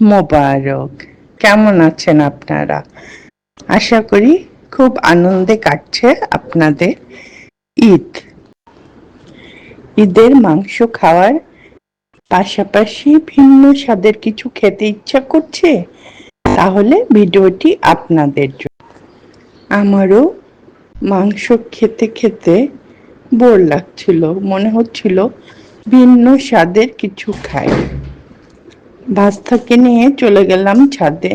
মোবারক। কেমন আছেন আপনারা? আশা করি খুব আনন্দে কাটছে আপনাদের ঈদ। ঈদের মাংস খাওয়ার পাশাপাশি ভিন্ন স্বাদের কিছু খেতে ইচ্ছা করছে, তাহলে ভিডিওটি আপনাদের জন্য। আমারও মাংস খেতে খেতে বোর লাগছিল, মনে হচ্ছিল ভিন্ন স্বাদের কিছু খাই। ভাস্তাকে নিয়ে চলে গেলাম ছাদে,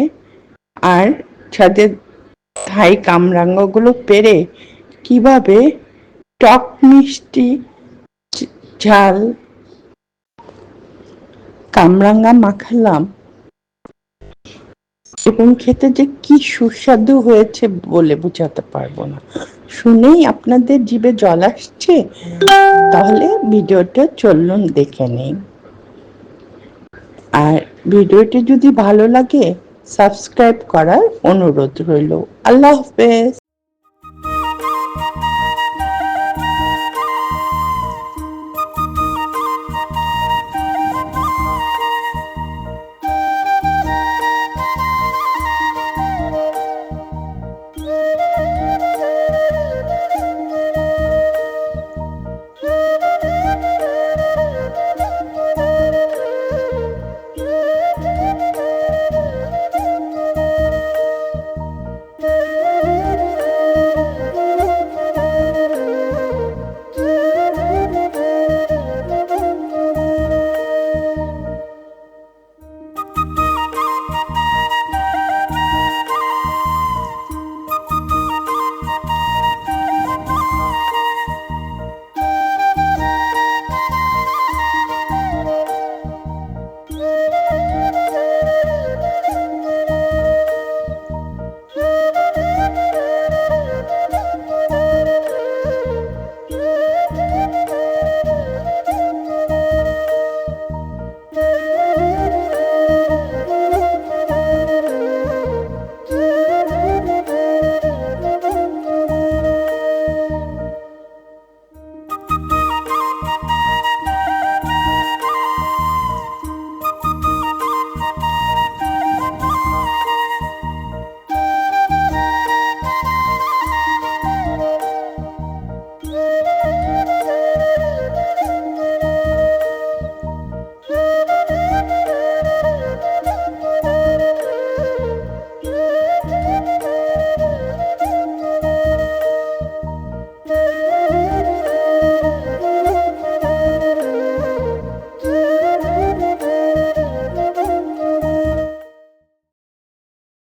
আর ছাদের থাই কামরাঙ্গাগুলো পেরে কিভাবে টক মিষ্টি ঝাল কামরাঙ্গা মাখালাম এবং খেতে যে কি সুস্বাদু হয়েছে বলে বোঝাতে পারবো না। শুনেই আপনাদের জিভে জল আসছে? তাহলে ভিডিওটা চলুন দেখে নিই। আর ভিডিওটি যদি ভালো লাগে সাবস্ক্রাইব করার অনুরোধ রইল। আল্লাহ হাফেজ।